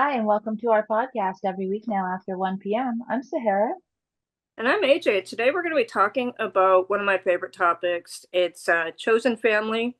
Hi, and welcome to our podcast every week now after 1 p.m. I'm Sahara. And I'm AJ. Today we're going to be talking about one of my favorite topics. It's chosen family.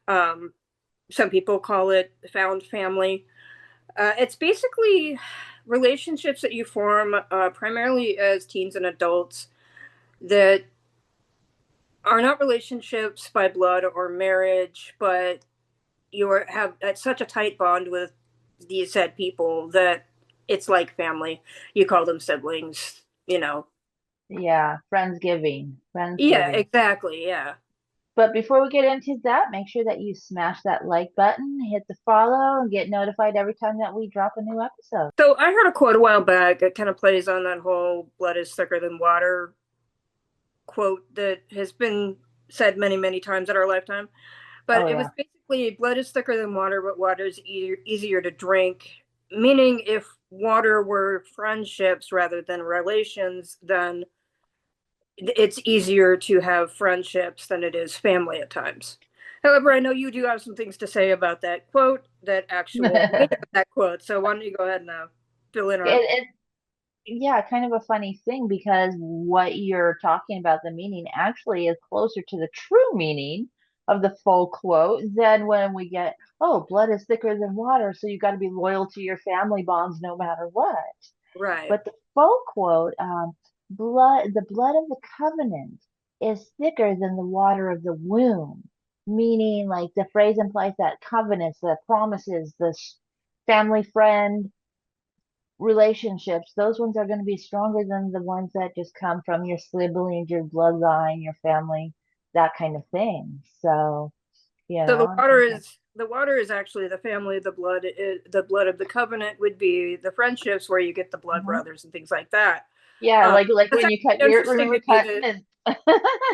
Um, some people call it found family. It's basically relationships that you form primarily as teens and adults that are not relationships by blood or marriage, but have such a tight bond with these said people that it's like family. You call them siblings. Yeah, Friendsgiving. Yeah, Friendsgiving. exactly. Yeah. But before we get into that, make sure that you smash that like button, hit the follow, and get notified every time that we drop a new episode. So I heard a quote a while back that kind of plays on that whole blood is thicker than water quote that has been said many, many times in our lifetime. But Oh, it was yeah. basically blood is thicker than water, but water is easier to drink. Meaning, if water were friendships rather than relations, then it's easier to have friendships than it is family at times. However, I know you do have some things to say about that quote, that actual meaning of that quote. So why don't you go ahead and fill in our. It, yeah, kind of a funny thing because what you're talking about, the meaning actually is closer to the true meaning of the full quote than when we get, oh, blood is thicker than water, so you got to be loyal to your family bonds no matter what. Right. But the full quote, the blood of the covenant is thicker than the water of the womb, meaning like the phrase implies that covenants, the promises, family friend relationships, those ones are going to be stronger than the ones that just come from your siblings, your bloodline, your family, that kind of thing. So, So the I water think that, is the water is actually the family. The blood of the covenant would be the friendships where you get the blood uh-huh. brothers and things like that. Yeah, like That's when you cut actually your, interesting remember to me cutting that and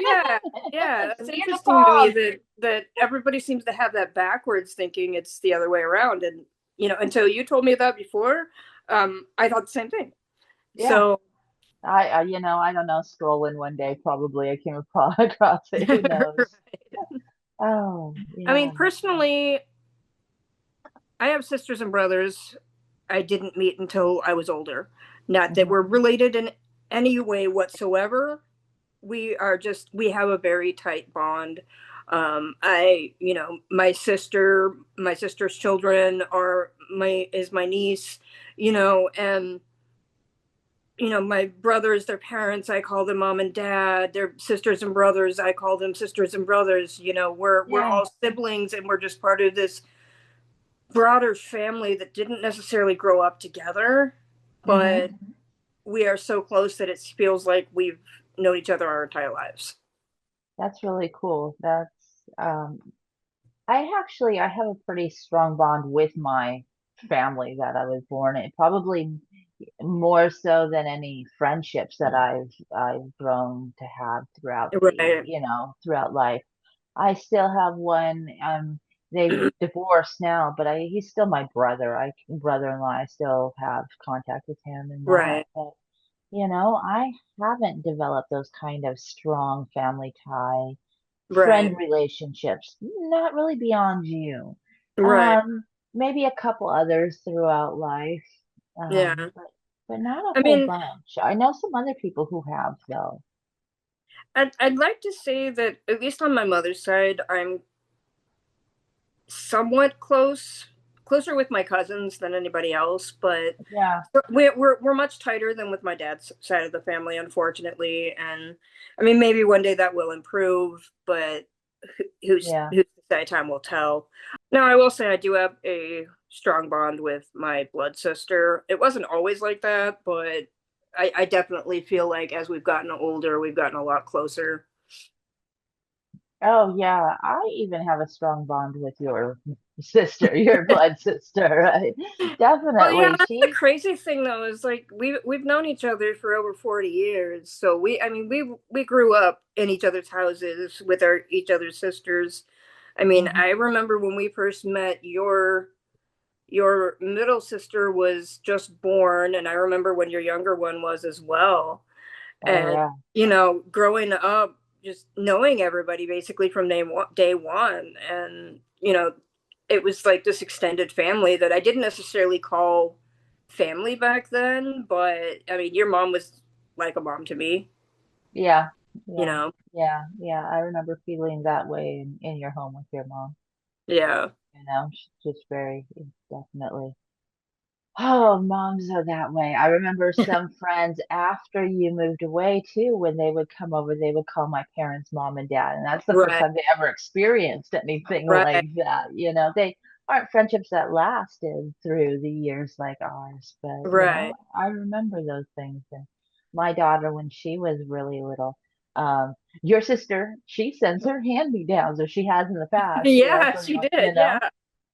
yeah, yeah. It's interesting to me beautiful. that everybody seems to have that backwards thinking. It's the other way around, and until you told me that before, I thought the same thing. Yeah. So I don't know, scrolling one day, probably I came across it. Who knows? Oh, I mean, yeah. personally, I have sisters and brothers I didn't meet until I was older. Not that Hmm. we're related in any way whatsoever. We have a very tight bond. My sister's children are my niece, and my brothers, their parents, I call them mom and dad. Their sisters and brothers, I call them sisters and brothers. We're Yeah. all siblings, and we're just part of this broader family that didn't necessarily grow up together, but Hmm. we are so close that it feels like we've known each other our entire lives. That's really cool. I have a pretty strong bond with my family that I was born in, probably more so than any friendships that I've grown to have throughout Right. throughout life. I still have one. They've divorced now, but he's still my brother-in-law. I still have contact with him and that. Right. But I haven't developed those kind of strong family tie Right. friend relationships, not really beyond you. Right. Maybe a couple others throughout life, Yeah. but not a I whole mean, bunch. I know some other people who have though. I'd like to say that at least on my mother's side, I'm somewhat closer with my cousins than anybody else, but Yeah, we're much tighter than with my dad's side of the family, unfortunately. And I mean, maybe one day that will improve, but yeah. who's to say? Time will tell. Now, I will say I do have a strong bond with my blood sister. It wasn't always like that, but I definitely feel like as we've gotten older, we've gotten a lot closer. Oh yeah, I even have a strong bond with your sister, your blood sister, right? Well, yeah, Definitely. that's the crazy thing though, is like we've known each other for over 40 years. So I mean we grew up in each other's houses with our each other's sisters. I mean, Mhm. I remember when we first met, your middle sister was just born, and I remember when your younger one was as well. Oh And yeah. growing up, just knowing everybody basically from day one, and it was like this extended family that I didn't necessarily call family back then, but I mean, your mom was like a mom to me, Yeah, you yeah, know? yeah, yeah. I remember feeling that way in your home with your mom. Yeah. She's just very, definitely. Oh, moms are that way. I remember some friends after you moved away too, when they would come over, they would call my parents mom and dad. And that's the first Right. time they ever experienced anything Right. like that. They aren't friendships that lasted through the years like ours, but Right. I remember those things. And my daughter, when she was really little, um, your sister, she sends her hand-me-downs, or she has in the past, Yeah, from she did. Yeah.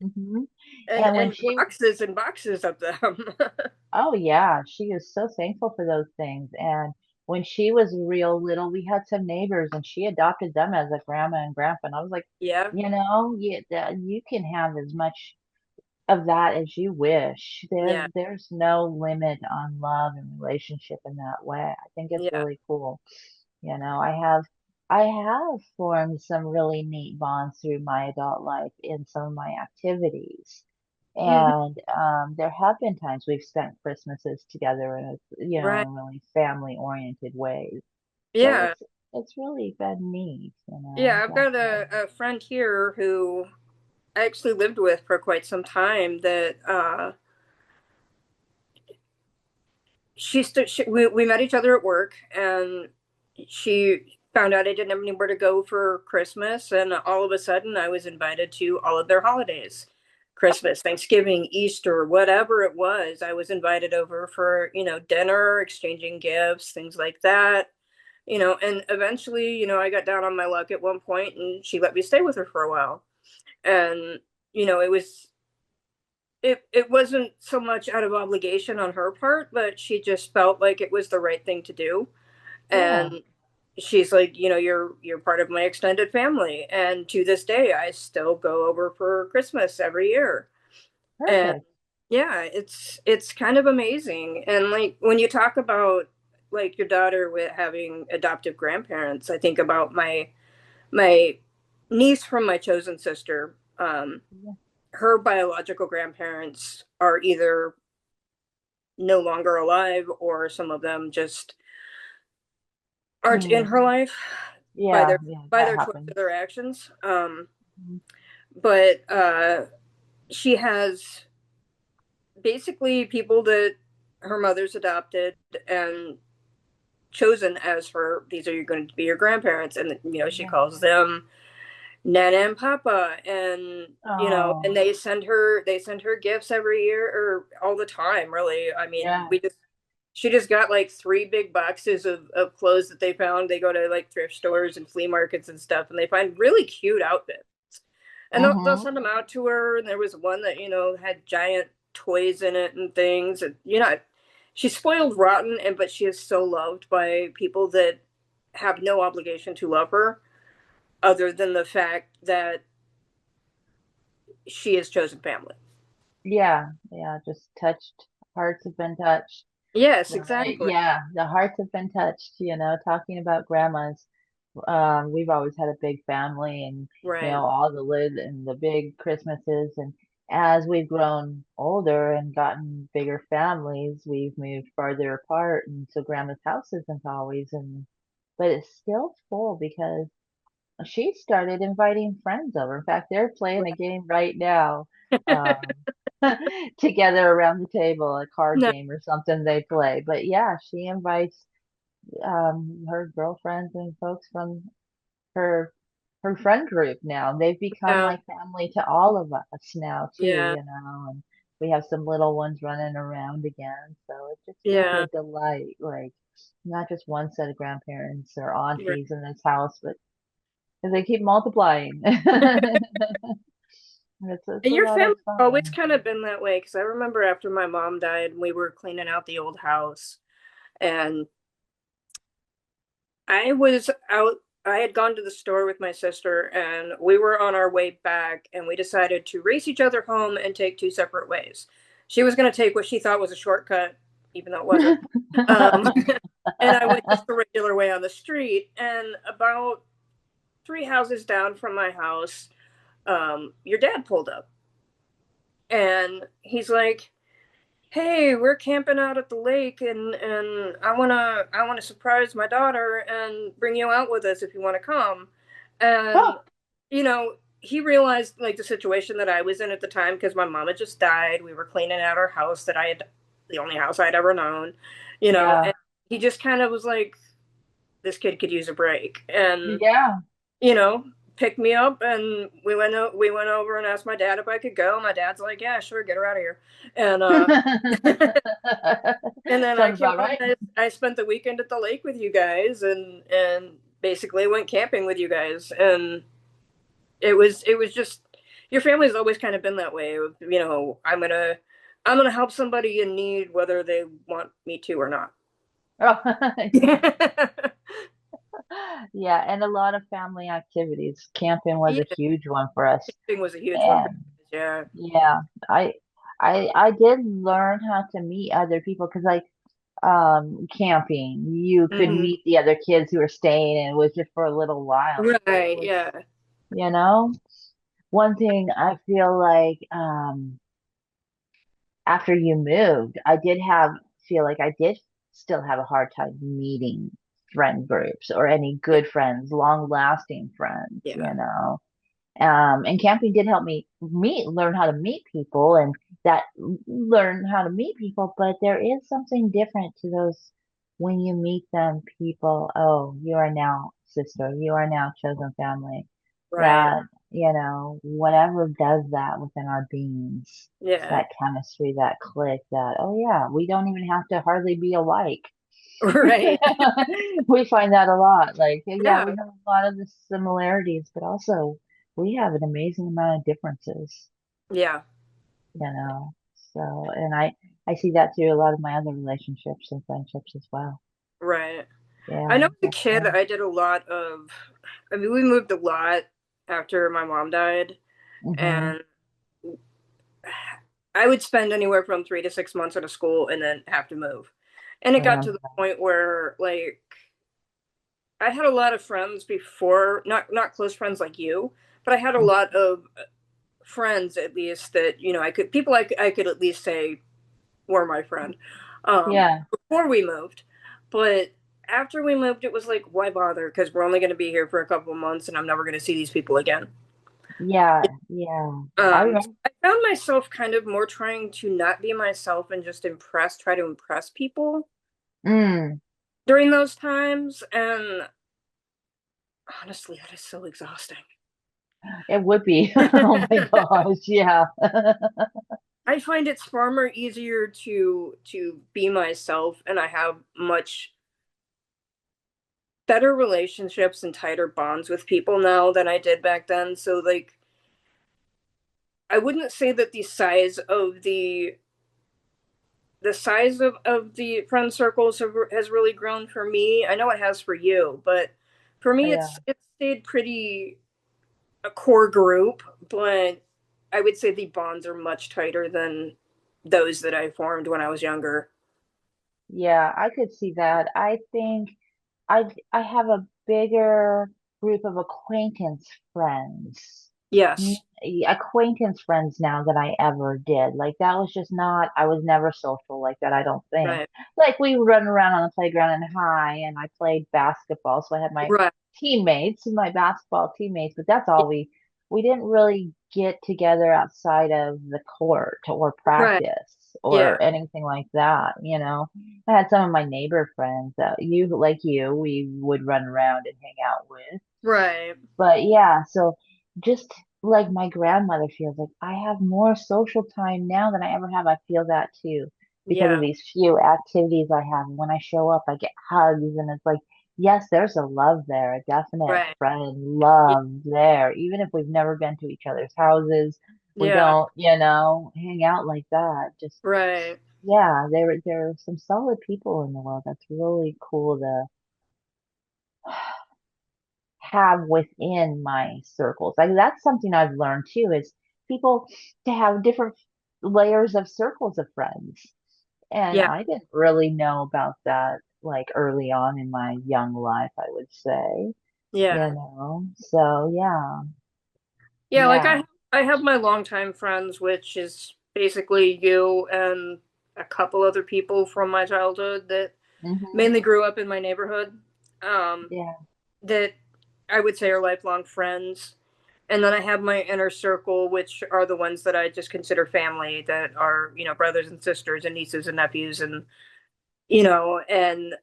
hmm And And when and she boxes and boxes of them. Oh yeah, she is so thankful for those things. And when she was real little, we had some neighbors and she adopted them as a grandma and grandpa. And I was like, Yeah. you can have as much of that as you wish. Yeah. There's no limit on love and relationship in that way. I think it's Yeah. really cool. I have formed some really neat bonds through my adult life in some of my activities. Hmm. And there have been times we've spent Christmases together in Right. in really family oriented ways. So Yeah. it's really been neat, Yeah. I've got definitely. a friend here who I actually lived with for quite some time that we met each other at work, and she found out I didn't have anywhere to go for Christmas, and all of a sudden I was invited to all of their holidays. Christmas, Thanksgiving, Easter, whatever it was, I was invited over for, dinner, exchanging gifts, things like that. And eventually, I got down on my luck at one point and she let me stay with her for a while. And, it was it wasn't so much out of obligation on her part, but she just felt like it was the right thing to do. Yeah, And she's like, you're part of my extended family, and to this day I still go over for Christmas every year. And perfect. yeah, it's kind of amazing. And like when you talk about like your daughter with having adoptive grandparents, I think about my niece from my chosen sister. Yeah. Her biological grandparents are either no longer alive, or some of them just aren't in her Hmm. life by Yeah, their yeah, by that their choice of happens. their actions. Mhm. But she has basically people that her mother's adopted and chosen as her. These are going to be your grandparents, and she Yeah. calls them Nana and Papa, and and Oh, they send her gifts every year or all the time. Really, I mean, yeah. she just got like three big boxes of clothes that they found. They go to like thrift stores and flea markets and stuff, and they find really cute outfits, and they'll Mm-hmm. send them out to her. And there was one that had giant toys in it and things, and she's spoiled rotten, and but she is so loved by people that have no obligation to love her other than the fact that she is chosen family. Yeah, yeah, just touched. Hearts have been touched. Yes, Right. exactly. Yeah, the hearts have been touched, talking about grandmas. We've always had a big family and, Right. all the lid and the big Christmases. And as we've grown older and gotten bigger families, we've moved farther apart. And so grandma's house isn't always but it's still full because she started inviting friends over. In fact, they're playing a game right now, um, together around the table, a card No, game or something they play. But yeah, she invites her girlfriends and folks from her her friend group now. They've become yeah, like family to all of us now too, yeah, and we have some little ones running around again. So it's just really yeah. a delight, like not just one set of grandparents or Right. aunties in this house, but they keep multiplying. It's And a your lot of family always fun. kind of been that way, because I remember after my mom died, we were cleaning out the old house, and I was out. I had gone to the store with my sister, and we were on our way back, and we decided to race each other home and take two separate ways. She was going to take what she thought was a shortcut, even though it wasn't. Um, and I went just the regular way on the street. And about three houses down from my house, your dad pulled up. And he's like, "Hey, we're camping out at the lake, and I wanna surprise my daughter and bring you out with us if you want to come." And Oh, he realized like the situation that I was in at the time because my mom had just died. We were cleaning out our house that I had, the only house I'd ever known, yeah. and he just kind of was like, "This kid could use a break," and Yeah. you know, picked me up, and we went over and asked my dad if I could go. My dad's like, "Yeah, sure, get her out of here," and and then I Sounds came about home right. and I spent the weekend at the lake with you guys, and basically went camping with you guys, and it was just your family's always kind of been that way. I'm gonna help somebody in need whether they want me to or not. Oh, yeah, and a lot of family activities. Camping was Yeah, a huge one for us. camping was a huge one for And you guys. yeah, I I did learn how to meet other people because like camping, you Yeah. could meet the other kids who were staying and it was just for a little while. So it Right, was, yeah. you know, one thing I feel like after you moved, I did have feel like I did still have a hard time meeting friend groups or any Yeah, good friends, long lasting friends, yeah. you know. And camping did help me learn how to meet people and that learn how to meet people, but there is something different to those when you meet them, people, oh, you are now sister, you are now chosen family. Right. That, whatever does that within our beings, Yeah. that chemistry, that click, that, oh yeah, we don't even have to hardly be alike. Right. We find that a lot. Like, yeah, we Yeah. have a lot of the similarities, but also we have an amazing amount of differences, Yeah. you know. So, and I see that through a lot of my other relationships and friendships as well. Right. I Yeah, know as a kid definitely. I did a lot of I mean we moved a lot after my mom died, Hmm. and I would spend anywhere from 3 to 6 months at a school and then have to move. And it got to Remember the that. point where like I had a lot of friends before, not close friends like you, but I had a Mm. lot of friends at least that, I could at least say were my friend Yeah, before we moved. But after we moved, it was like, why bother? Because we're only going to be here for a couple of months and I'm never going to see these people again. yeah, yeah. I So remember. I found myself kind of more trying to not be myself and just try to impress people Mm, during those times. And honestly, that is so exhausting. it would be. Oh my gosh, yeah. I find it's far more easier to be myself, and I have much better relationships and tighter bonds with people now than I did back then. So like I wouldn't say that the size of the friend circles has really grown for me. I know it has for you, but for me Yeah. it's stayed pretty a core group, but I would say the bonds are much tighter than those that I formed when I was younger. Yeah, I could see that. I think I have a bigger group of acquaintance friends. Yes. Acquaintance friends now than I ever did. Like that was just not, I was never social like that, I don't think. Right. Like we would run around on the playground and high and I played basketball, so I had Right. my basketball teammates, but that's all we didn't really get together outside of the court or Right. practice Yeah. or anything like that. I had some of my neighbor friends that we would run around and hang out with. Right. But yeah, so just like my grandmother feels like I have more social time now than I ever have. I feel that too because of Yeah. these few activities I have. When I show up, I get hugs and it's like, yes, there's a love there, a definite Right. friend Yeah. love there. Even if we've never been to each other's houses, we Yeah. don't, hang out like that. Just Right. yeah, there are some solid people in the world. That's really cool to have within my circles. Like that's something I've learned too, is people to have different layers of circles of friends. And Yeah. I didn't really know about that like early on in my young life, I would say, Yeah. So yeah, Yeah. Like yeah, I have my longtime friends, which is basically you and a couple other people from my childhood that Hmm. mainly grew up in my neighborhood. Um, Yeah. that I would say are lifelong friends. And then I have my inner circle, which are the ones that I just consider family, that are, brothers and sisters and nieces and nephews. And then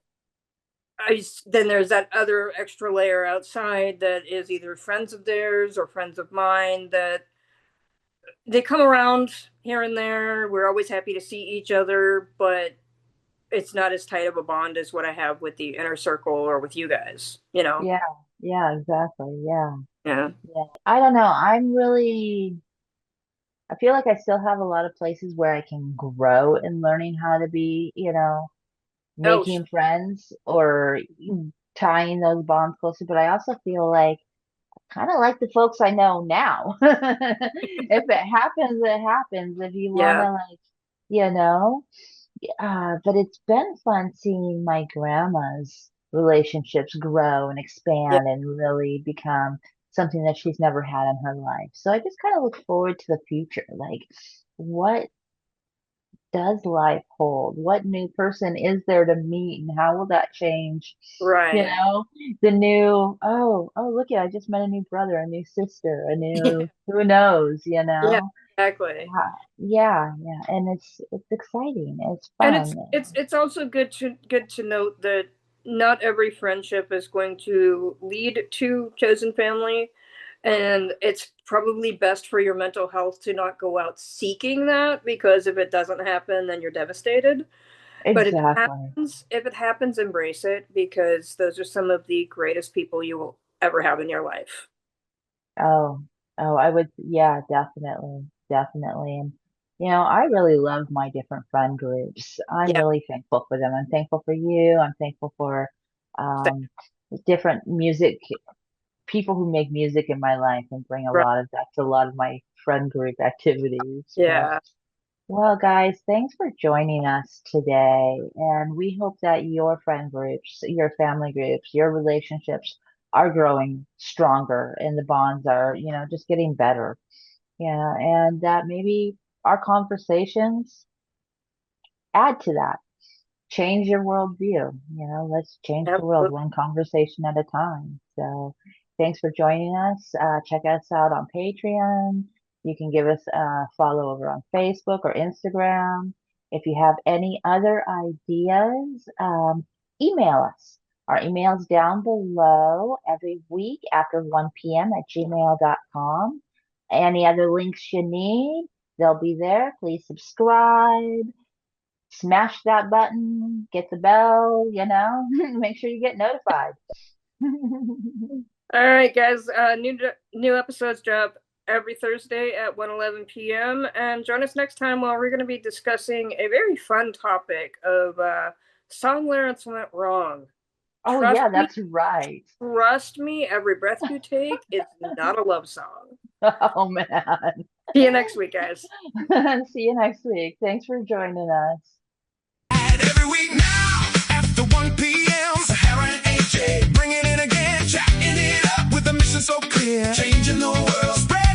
there's that other extra layer outside that is either friends of theirs or friends of mine that they come around here and there. We're always happy to see each other, but it's not as tight of a bond as what I have with the inner circle or with you guys. Yeah. Yeah, exactly. Yeah. Yeah. Yeah. I don't know. I feel like I still have a lot of places where I can grow in learning how to be, Oh, making friends or tying those bonds closer. But I also feel like kind of like the folks I know now. If it happens, it happens. If you want yeah. to, like, you know, but it's been fun seeing my grandma's relationships grow and Yeah. expand and really become something that she's never had in her life. So I just kind of look forward to the future. Like, what does life hold? What new person is there to meet, and how will that change? You Right. know, the new, look at, I just met a new brother, a new sister, a new, who knows, Yeah, exactly. Yeah, yeah, and it's exciting. It's And it's fun. it's it's also good to note that not every friendship is going to lead to chosen family, and it's probably best for your mental health to not go out seeking that, because if it doesn't happen, then you're devastated. But Exactly. if it happens, embrace it, because those are some of the greatest people you will ever have in your life. Oh, I would, yeah, definitely, definitely. And, I really love my different friend groups. I'm Yeah. really thankful for them. I'm thankful for you. I'm thankful for um, different music, people who make music in my life and bring a Right. lot of that to a lot of my friend group activities. But, Yeah. well, guys, thanks for joining us today. And we hope that your friend groups, your family groups, your relationships are growing stronger and the bonds are, just getting better. Yeah. And that maybe our conversations add to that. Change your worldview. Let's change the world Absolutely. one conversation at a time. So thanks for joining us. Check us out on Patreon. You can give us a follow over on Facebook or Instagram. If you have any other ideas, email us. Our email's down below every week after 1 p.m. at gmail.com. Any other links you need, they'll be there. Please subscribe, smash that button, get the bell, make sure you get notified. All right, guys. New episodes drop every Thursday at 1:11 p.m. And join us next time, where we're going to be discussing a very fun topic of song lyrics went wrong. Oh, Trust yeah, me, that's right. trust me. Every breath you take is not a love song. Oh, man. See you next week, guys. See you next week. Thanks for joining us. Every week now, after 1 p.m., Sahara and AJ bringing it again, chatting it up with a mission so clear, changing the world, spread